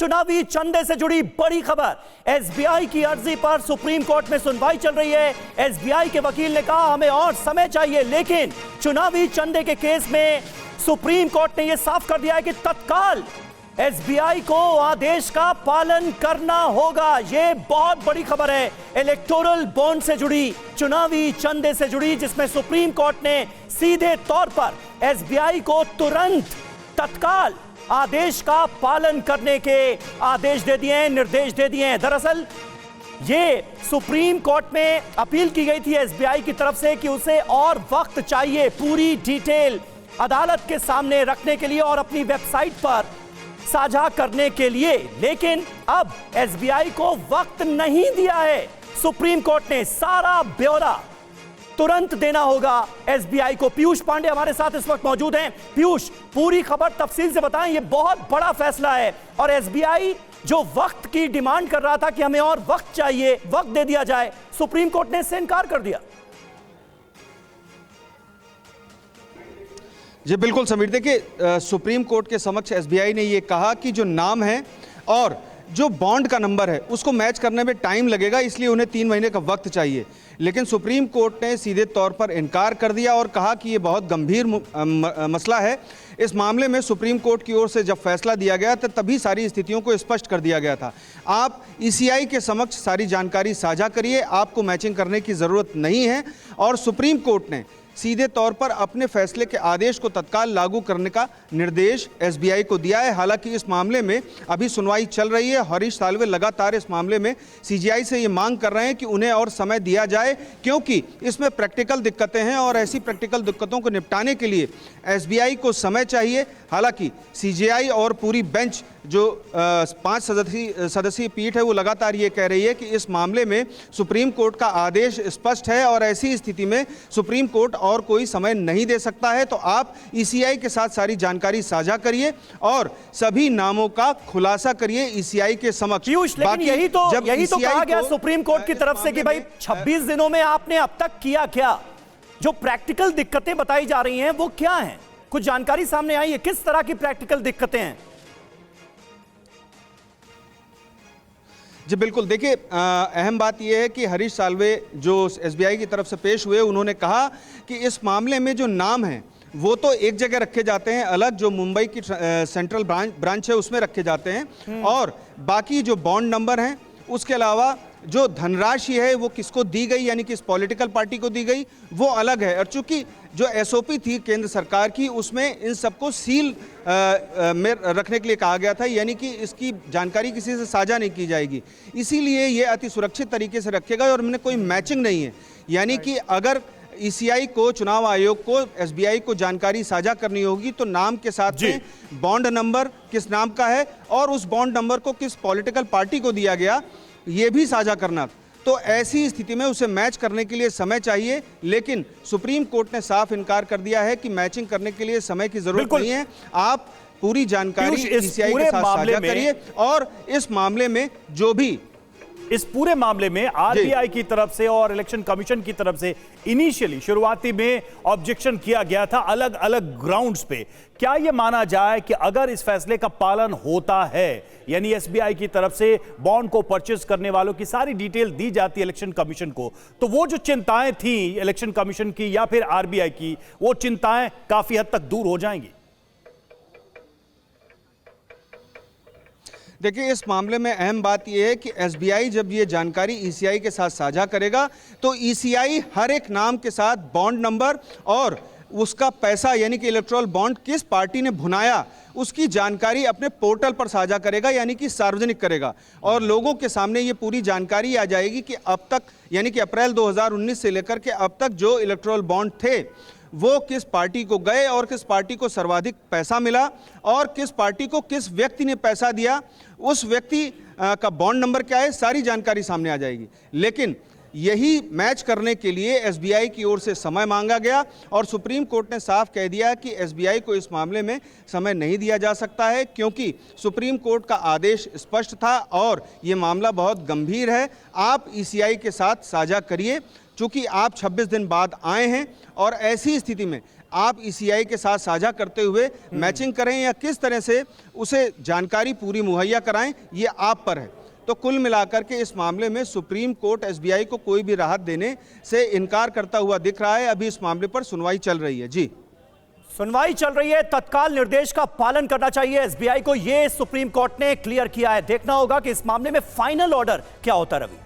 चुनावी चंदे से जुड़ी बड़ी खबर। एसबीआई की अर्जी पर सुप्रीम कोर्ट में सुनवाई चल रही है। एसबीआई के वकील ने कहा हमें और समय चाहिए, लेकिन चुनावी चंदे के केस में सुप्रीम कोर्ट ने यह साफ कर दिया है कि तत्काल एसबीआई को आदेश का पालन करना होगा। यह बहुत बड़ी खबर है इलेक्टोरल बॉन्ड से जुड़ी, चुनावी चंदे से जुड़ी, जिसमें सुप्रीम कोर्ट ने सीधे तौर पर एसबीआई को तुरंत तत्काल आदेश का पालन करने के आदेश दे दिए हैं, निर्देश दे दिए हैं। दरअसल ये सुप्रीम कोर्ट में अपील की गई थी एसबीआई की तरफ से कि उसे और वक्त चाहिए पूरी डिटेल अदालत के सामने रखने के लिए और अपनी वेबसाइट पर साझा करने के लिए, लेकिन अब एसबीआई को वक्त नहीं दिया है। सुप्रीम कोर्ट ने सारा ब्यौरा तुरंत देना होगा एसबीआई को। पीयूष पांडे हमारे साथ इस वक्त मौजूद हैं। पीयूष, पूरी खबर तफसील से बताएं, यह बहुत बड़ा फैसला है और एसबीआई जो वक्त की डिमांड कर रहा था कि हमें और वक्त चाहिए, वक्त दे दिया जाए, सुप्रीम कोर्ट ने इससे इनकार कर दिया। जी बिल्कुल समीर, देखिए सुप्रीम कोर्ट के समक्ष एसबीआई ने ये कहा कि जो नाम है और जो बॉन्ड का नंबर है उसको मैच करने में टाइम लगेगा, इसलिए उन्हें 3 महीने का वक्त चाहिए। लेकिन सुप्रीम कोर्ट ने सीधे तौर पर इनकार कर दिया और कहा कि ये बहुत गंभीर मसला है। इस मामले में सुप्रीम कोर्ट की ओर से जब फैसला दिया गया तो तभी सारी स्थितियों को स्पष्ट कर दिया गया था। आप ईसीआई के समक्ष सारी जानकारी साझा करिए, आपको मैचिंग करने की ज़रूरत नहीं है। और सुप्रीम कोर्ट ने सीधे तौर पर अपने फैसले के आदेश को तत्काल लागू करने का निर्देश एसबीआई को दिया है। हालांकि इस मामले में अभी सुनवाई चल रही है। हरीश साल्वे लगातार इस मामले में सीजीआई से ये मांग कर रहे हैं कि उन्हें और समय दिया जाए, क्योंकि इसमें प्रैक्टिकल दिक्कतें हैं और ऐसी प्रैक्टिकल दिक्कतों को निपटाने के लिए एसबीआई को समय चाहिए। हालांकि सीजीआई और पूरी बेंच जो 5 सदस्यीय पीठ है वो लगातार ये कह रही है कि इस मामले में सुप्रीम कोर्ट का आदेश स्पष्ट है और ऐसी स्थिति में सुप्रीम कोर्ट और कोई समय नहीं दे सकता है। तो आप ईसीआई के साथ सारी जानकारी साझा करिए और सभी नामों का खुलासा करिए ईसीआई के समक्ष। लेकिन यही तो कहा गया सुप्रीम कोर्ट की तरफ से कि भाई 26 दिनों में आपने अब तक किया क्या? जो प्रैक्टिकल दिक्कतें बताई जा रही हैं वो क्या हैं? कुछ जानकारी सामने आई है, किस तरह की प्रैक्टिकल दिक्कतें हैं? जी बिल्कुल, देखिए अहम बात यह है कि हरीश साल्वे जो एसबीआई की तरफ से पेश हुए, उन्होंने कहा कि इस मामले में जो नाम है वो तो एक जगह रखे जाते हैं, अलग जो मुंबई की सेंट्रल ब्रांच है उसमें रखे जाते हैं, और बाकी जो बॉन्ड नंबर हैं उसके अलावा जो धनराशि है वो किसको दी गई, यानी कि इस पॉलिटिकल पार्टी को दी गई, वो अलग है। और चूंकि जो एसओपी थी केंद्र सरकार की उसमें इन सबको सील में रखने के लिए कहा गया था, यानी कि इसकी जानकारी किसी से साझा नहीं की जाएगी, इसीलिए ये अति सुरक्षित तरीके से रखेगा और इनमें कोई मैचिंग नहीं है। यानी कि अगर ईसीआई को, चुनाव आयोग को एसबीआई को जानकारी साझा करनी होगी तो नाम के साथ में बॉन्ड नंबर किस नाम का है और उस बॉन्ड नंबर को किस पॉलिटिकल पार्टी को दिया गया ये भी साझा करना। तो ऐसी स्थिति में उसे मैच करने के लिए समय चाहिए, लेकिन सुप्रीम कोर्ट ने साफ इनकार कर दिया है कि मैचिंग करने के लिए समय की जरूरत नहीं है। आप पूरी जानकारी ईसीआई के साथ साझा करिए और इस मामले में जो भी इस पूरे मामले में आरबीआई की तरफ से और इलेक्शन कमीशन की तरफ से इनिशियली शुरुआती में ऑब्जेक्शन किया गया था अलग अलग ग्राउंड्स पे। क्या यह माना जाए कि अगर इस फैसले का पालन होता है, यानी एसबीआई की तरफ से बॉन्ड को परचेज करने वालों की सारी डिटेल दी जाती है इलेक्शन कमीशन को, तो वो जो चिंताएं थी इलेक्शन कमीशन की या फिर आरबीआई की, वो चिंताएं काफी हद तक दूर हो जाएंगी? देखिए इस मामले में अहम बात यह है कि एसबीआई जब ये जानकारी ईसीआई के साथ साझा करेगा तो ईसीआई हर एक नाम के साथ बॉन्ड नंबर और उसका पैसा, यानी कि इलेक्टोरल बॉन्ड किस पार्टी ने भुनाया, उसकी जानकारी अपने पोर्टल पर साझा करेगा, यानी कि सार्वजनिक करेगा और लोगों के सामने ये पूरी जानकारी आ जाएगी कि अब तक, यानी कि अप्रैल 2019 से लेकर के अब तक जो इलेक्टोरल बॉन्ड थे वो किस पार्टी को गए और किस पार्टी को सर्वाधिक पैसा मिला और किस पार्टी को किस व्यक्ति ने पैसा दिया, उस व्यक्ति का बॉन्ड नंबर क्या है, सारी जानकारी सामने आ जाएगी। लेकिन यही मैच करने के लिए एसबीआई की ओर से समय मांगा गया और सुप्रीम कोर्ट ने साफ कह दिया कि एसबीआई को इस मामले में समय नहीं दिया जा सकता है, क्योंकि सुप्रीम कोर्ट का आदेश स्पष्ट था और ये मामला बहुत गंभीर है। आप ईसीआई के साथ साझा करिए, चूंकि आप 26 दिन बाद आए हैं और ऐसी स्थिति में आप ईसीआई के साथ साझा करते हुए मैचिंग करें या किस तरह से उसे जानकारी पूरी मुहैया कराएं, ये आप पर है। तो कुल मिलाकर के इस मामले में सुप्रीम कोर्ट एसबीआई को कोई भी राहत देने से इनकार करता हुआ दिख रहा है। अभी इस मामले पर सुनवाई चल रही है। जी, सुनवाई चल रही है, तत्काल निर्देश का पालन करना चाहिए एसबीआई को, यह सुप्रीम कोर्ट ने क्लियर किया है। देखना होगा कि इस मामले में फाइनल ऑर्डर क्या होता है। रवि।